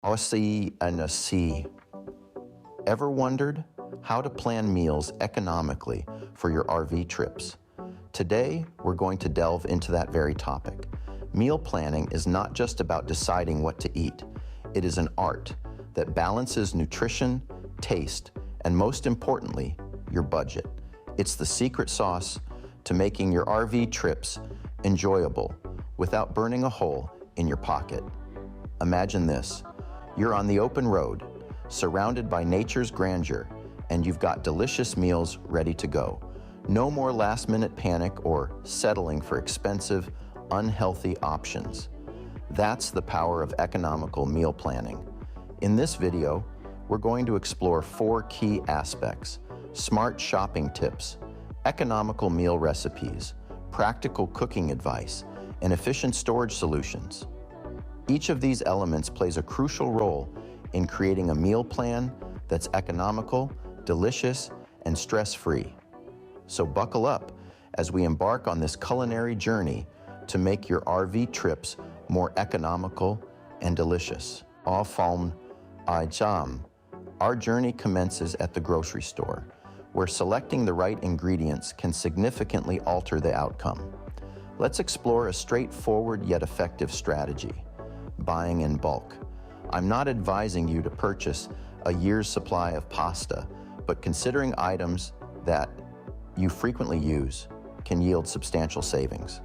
Aussie and a C. Ever wondered how to plan meals economically for your RV trips? Today, we're going to delve into that very topic. Meal planning is not just about deciding what to eat. It is an art that balances nutrition, taste, and most importantly, your budget. It's the secret sauce to making your RV trips enjoyable without burning a hole in your pocket. Imagine this. You're on the open road, surrounded by nature's grandeur, and you've got delicious meals ready to go. No more last-minute panic or settling for expensive, unhealthy options. That's the power of economical meal planning. In this video, we're going to explore 4 key aspects: smart shopping tips, economical meal recipes, practical cooking advice, and efficient storage solutions. Each of these elements plays a crucial role in creating a meal plan that's economical, delicious, and stress-free. So buckle up as we embark on this culinary journey to make your RV trips more economical and delicious. Our journey commences at the grocery store, where selecting the right ingredients can significantly alter the outcome. Let's explore a straightforward yet effective strategy: buying in bulk. I'm not advising you to purchase a year's supply of pasta, but considering items that you frequently use can yield substantial savings.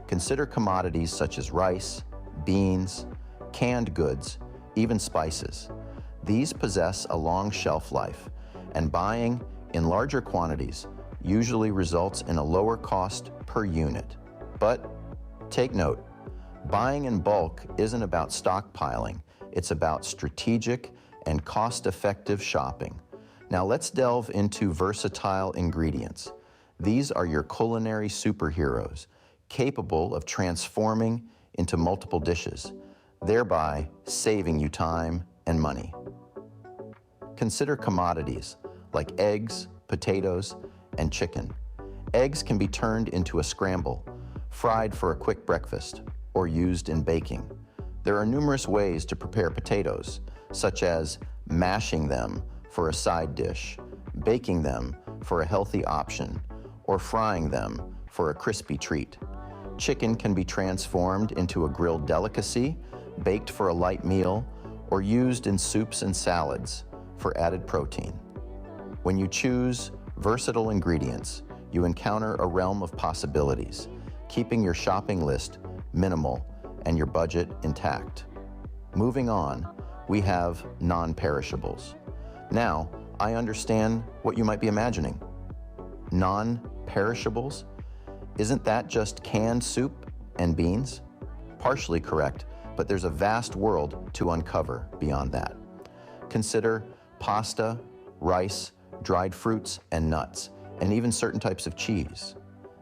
Consider commodities such as rice, beans, canned goods, even spices. These possess a long shelf life, and buying in larger quantities usually results in a lower cost per unit. But take note, buying in bulk isn't about stockpiling, it's about strategic and cost-effective shopping. Now let's delve into versatile ingredients. These are your culinary superheroes, capable of transforming into multiple dishes, thereby saving you time and money. Consider commodities like eggs, potatoes, and chicken. Eggs can be turned into a scramble, fried for a quick breakfast, or used in baking. There are numerous ways to prepare potatoes, such as mashing them for a side dish, baking them for a healthy option, or frying them for a crispy treat. Chicken can be transformed into a grilled delicacy, baked for a light meal, or used in soups and salads for added protein. When you choose versatile ingredients, you encounter a realm of possibilities, keeping your shopping list minimal and your budget intact. Moving on, we have non-perishables. Now, I understand what you might be imagining. Non-perishables? Isn't that just canned soup and beans? Partially correct, but there's a vast world to uncover beyond that. Consider pasta, rice, dried fruits and nuts, and even certain types of cheese.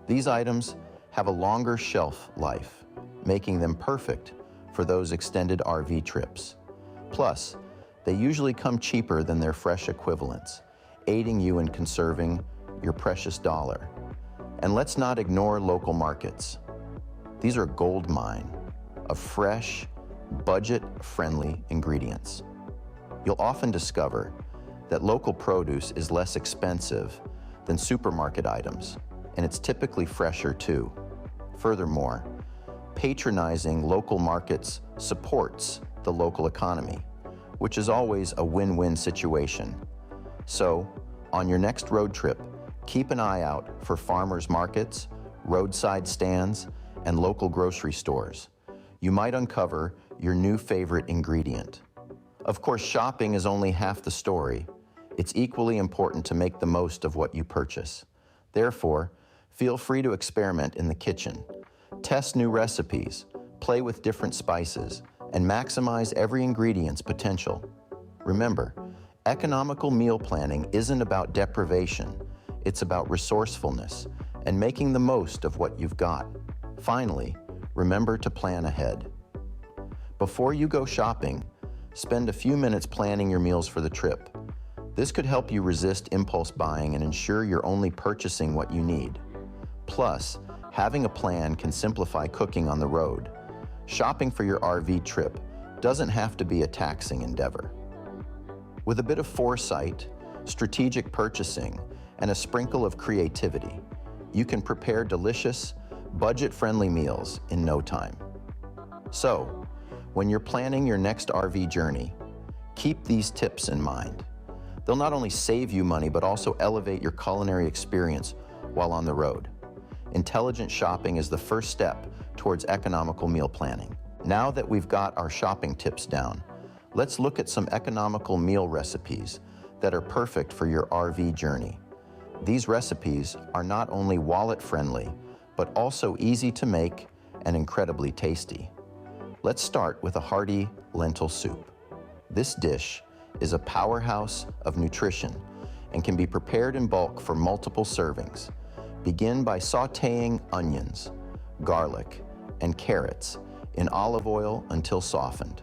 These items have a longer shelf life, making them perfect for those extended RV trips. Plus, they usually come cheaper than their fresh equivalents, aiding you in conserving your precious dollar. And let's not ignore local markets. These are a gold mine of fresh, budget-friendly ingredients. You'll often discover that local produce is less expensive than supermarket items, and it's typically fresher too. Furthermore, patronizing local markets supports the local economy, which is always a win-win situation. So, on your next road trip, keep an eye out for farmers markets, roadside stands, and local grocery stores. You might uncover your new favorite ingredient. Of course, shopping is only half the story. It's equally important to make the most of what you purchase. Therefore, feel free to experiment in the kitchen. Test new recipes, play with different spices, and maximize every ingredient's potential. Remember, economical meal planning isn't about deprivation. It's about resourcefulness and making the most of what you've got. Finally, remember to plan ahead. Before you go shopping, spend a few minutes planning your meals for the trip. This could help you resist impulse buying and ensure you're only purchasing what you need. Plus, having a plan can simplify cooking on the road. Shopping for your RV trip doesn't have to be a taxing endeavor. With a bit of foresight, strategic purchasing, and a sprinkle of creativity, you can prepare delicious, budget-friendly meals in no time. So, when you're planning your next RV journey, keep these tips in mind. They'll not only save you money, but also elevate your culinary experience while on the road. Intelligent shopping is the first step towards economical meal planning. Now that we've got our shopping tips down, let's look at some economical meal recipes that are perfect for your RV journey. These recipes are not only wallet-friendly, but also easy to make and incredibly tasty. Let's start with a hearty lentil soup. This dish is a powerhouse of nutrition and can be prepared in bulk for multiple servings. Begin by sautéing onions, garlic, and carrots in olive oil until softened.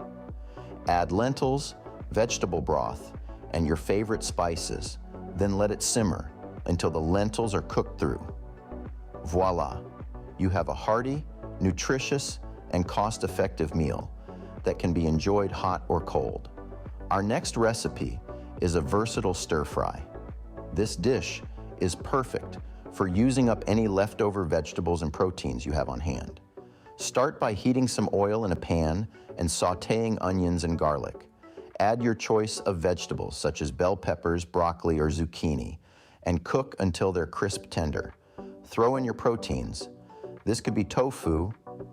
Add lentils, vegetable broth, and your favorite spices, then let it simmer until the lentils are cooked through. Voila, you have a hearty, nutritious, and cost-effective meal that can be enjoyed hot or cold. Our next recipe is a versatile stir-fry. This dish is perfect for using up any leftover vegetables and proteins you have on hand. Start by heating some oil in a pan and sautéing onions and garlic. Add your choice of vegetables such as bell peppers, broccoli, or zucchini, and cook until they're crisp tender. Throw in your proteins. This could be tofu,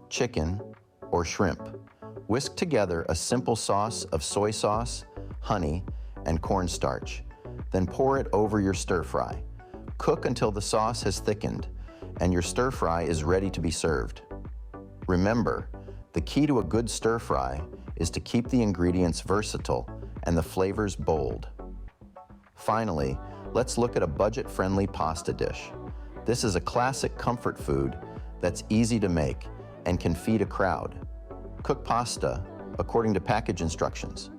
chicken, or shrimp. Whisk together a simple sauce of soy sauce, honey, and cornstarch. Then pour it over your stir-fry. Cook until the sauce has thickened and your stir-fry is ready to be served. Remember, the key to a good stir-fry is to keep the ingredients versatile and the flavors bold. Finally, let's look at a budget-friendly pasta dish. This is a classic comfort food that's easy to make and can feed a crowd. Cook pasta according to package instructions.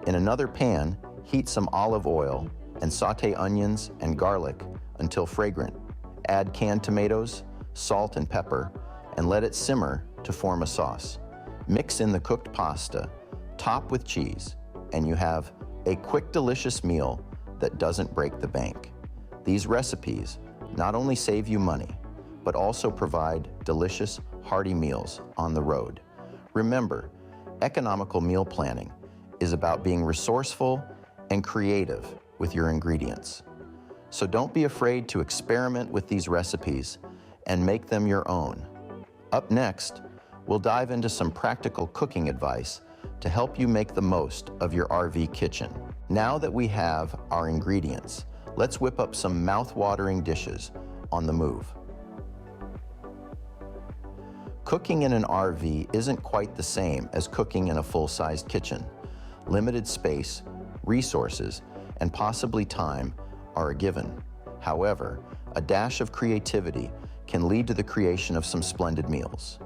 In another pan, heat some olive oil and sauté onions and garlic until fragrant. Add canned tomatoes, salt, and pepper, and let it simmer to form a sauce. Mix in the cooked pasta, top with cheese, and you have a quick, delicious meal that doesn't break the bank. These recipes not only save you money, but also provide delicious, hearty meals on the road. Remember, economical meal planning is about being resourceful and creative with your ingredients. So don't be afraid to experiment with these recipes and make them your own. Up next, we'll dive into some practical cooking advice to help you make the most of your RV kitchen. Now that we have our ingredients, let's whip up some mouth-watering dishes on the move. Cooking in an RV isn't quite the same as cooking in a full-sized kitchen. Limited space, resources, and possibly time are a given. However, a dash of creativity can lead to the creation of some splendid meals.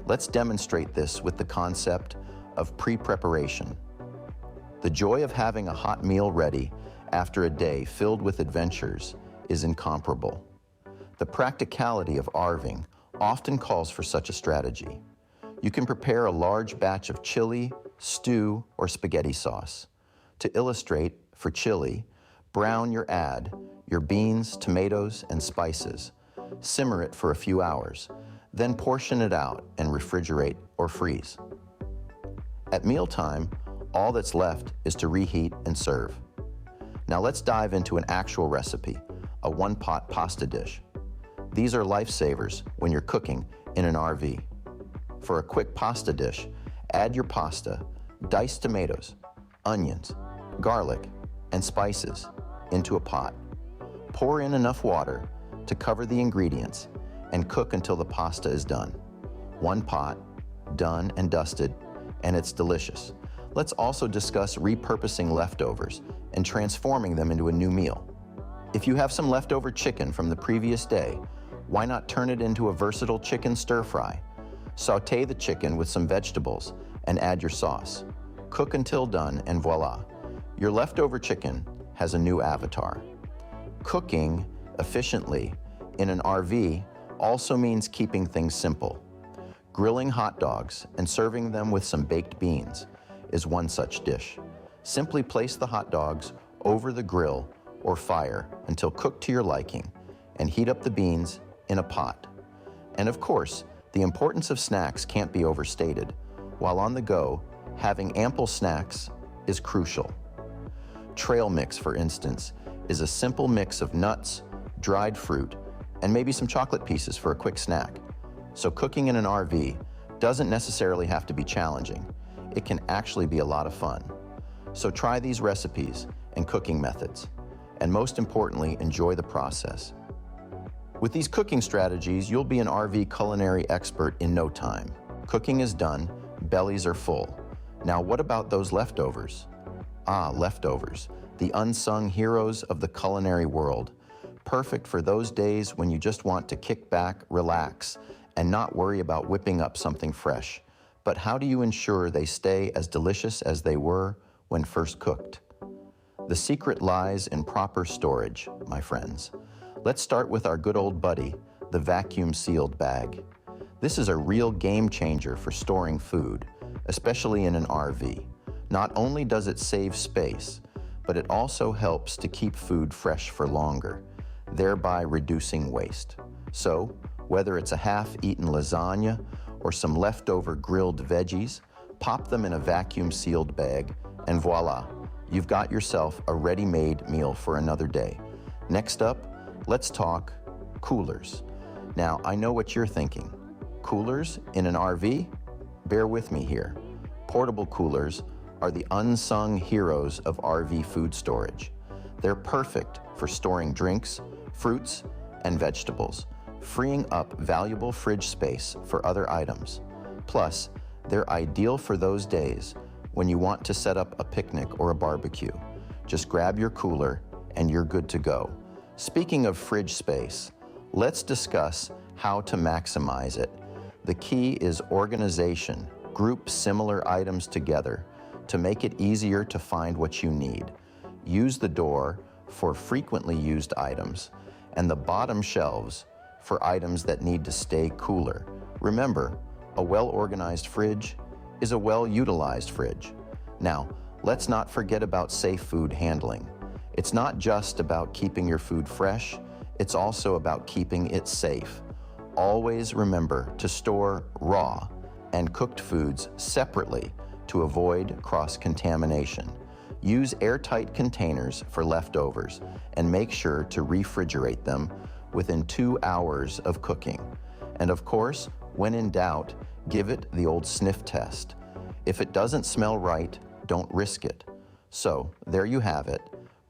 Let's demonstrate this with the concept of pre-preparation. The joy of having a hot meal ready after a day filled with adventures is incomparable. The practicality of RVing often calls for such a strategy. You can prepare a large batch of chili, stew, or spaghetti sauce. To illustrate, for chili, brown your beans, tomatoes, and spices. Simmer it for a few hours, then portion it out and refrigerate or freeze. At mealtime, all that's left is to reheat and serve. Now let's dive into an actual recipe, a one-pot pasta dish. These are lifesavers when you're cooking in an RV. For a quick pasta dish, add your pasta, diced tomatoes, onions, garlic, and spices into a pot. Pour in enough water to cover the ingredients and cook until the pasta is done. One pot, done and dusted, and it's delicious. Let's also discuss repurposing leftovers and transforming them into a new meal. If you have some leftover chicken from the previous day, why not turn it into a versatile chicken stir-fry? Sauté the chicken with some vegetables and add your sauce. Cook until done and voila, your leftover chicken has a new avatar. Cooking efficiently in an RV also means keeping things simple. Grilling hot dogs and serving them with some baked beans is one such dish. Simply place the hot dogs over the grill or fire until cooked to your liking, and heat up the beans in a pot. And of course, the importance of snacks can't be overstated. While on the go, having ample snacks is crucial. Trail mix, for instance, is a simple mix of nuts, dried fruit, and maybe some chocolate pieces for a quick snack. So cooking in an RV doesn't necessarily have to be challenging. It can actually be a lot of fun. So try these recipes and cooking methods, and most importantly, enjoy the process. With these cooking strategies, you'll be an RV culinary expert in no time. Cooking is done, bellies are full. Now what about those leftovers? Leftovers, the unsung heroes of the culinary world. Perfect for those days when you just want to kick back, relax, and not worry about whipping up something fresh. But how do you ensure they stay as delicious as they were when first cooked? The secret lies in proper storage, my friends. Let's start with our good old buddy, the vacuum-sealed bag. This is a real game changer for storing food, especially in an RV. Not only does it save space, but it also helps to keep food fresh for longer, thereby reducing waste. So, whether it's a half-eaten lasagna or some leftover grilled veggies, pop them in a vacuum-sealed bag, and voila, you've got yourself a ready-made meal for another day. Next up, let's talk coolers. Now, I know what you're thinking. Coolers in an RV? Bear with me here. Portable coolers are the unsung heroes of RV food storage. They're perfect for storing drinks, fruits, and vegetables, freeing up valuable fridge space for other items. Plus, they're ideal for those days when you want to set up a picnic or a barbecue. Just grab your cooler and you're good to go. Speaking of fridge space, let's discuss how to maximize it. The key is organization. Group similar items together to make it easier to find what you need. Use the door for frequently used items and the bottom shelves for items that need to stay cooler. Remember, a well-organized fridge is a well-utilized fridge. Now, let's not forget about safe food handling. It's not just about keeping your food fresh, it's also about keeping it safe. Always remember to store raw and cooked foods separately to avoid cross-contamination. Use airtight containers for leftovers and make sure to refrigerate them within 2 hours of cooking. And of course, when in doubt, give it the old sniff test. If it doesn't smell right, don't risk it. So, there you have it,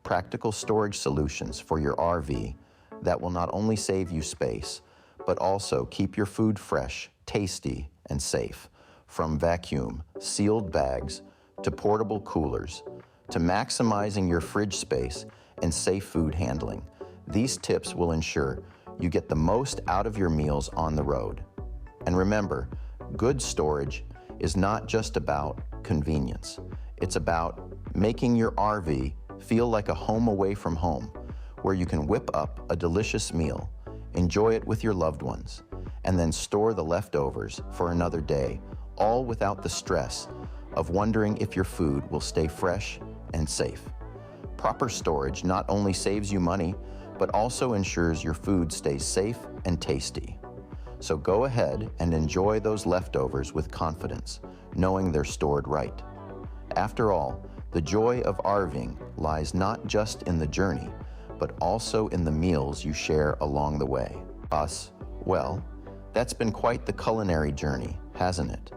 practical storage solutions for your RV that will not only save you space, but also keep your food fresh, tasty, and safe. From vacuum, sealed bags, to portable coolers, to maximizing your fridge space and safe food handling. These tips will ensure you get the most out of your meals on the road. And remember, good storage is not just about convenience. It's about making your RV feel like a home away from home, where you can whip up a delicious meal, enjoy it with your loved ones, and then store the leftovers for another day, all without the stress of wondering if your food will stay fresh and safe. Proper storage not only saves you money, but also ensures your food stays safe and tasty. So go ahead and enjoy those leftovers with confidence, knowing they're stored right. After all, the joy of RVing lies not just in the journey, but also in the meals you share along the way. Well, that's been quite the culinary journey, hasn't it?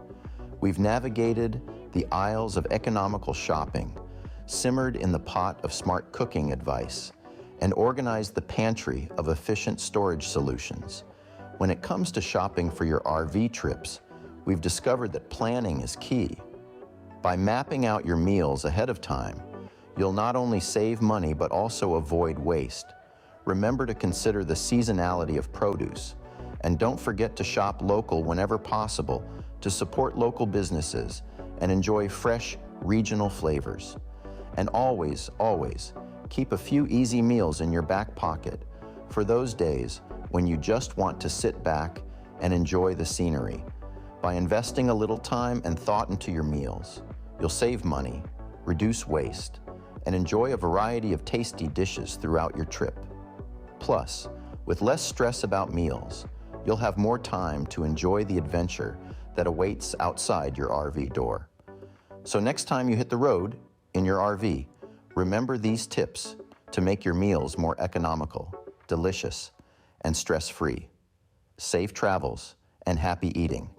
We've navigated the aisles of economical shopping, simmered in the pot of smart cooking advice, and organized the pantry of efficient storage solutions. When it comes to shopping for your RV trips, we've discovered that planning is key. By mapping out your meals ahead of time, you'll not only save money but also avoid waste. Remember to consider the seasonality of produce, and don't forget to shop local whenever possible to support local businesses and enjoy fresh, regional flavors. And always, always, keep a few easy meals in your back pocket for those days when you just want to sit back and enjoy the scenery. By investing a little time and thought into your meals, You'll save money, reduce waste, and enjoy a variety of tasty dishes throughout your trip. Plus, with less stress about meals, you'll have more time to enjoy the adventure that awaits outside your RV door. So next time you hit the road in your RV, remember these tips to make your meals more economical, delicious, and stress-free. Safe travels and happy eating.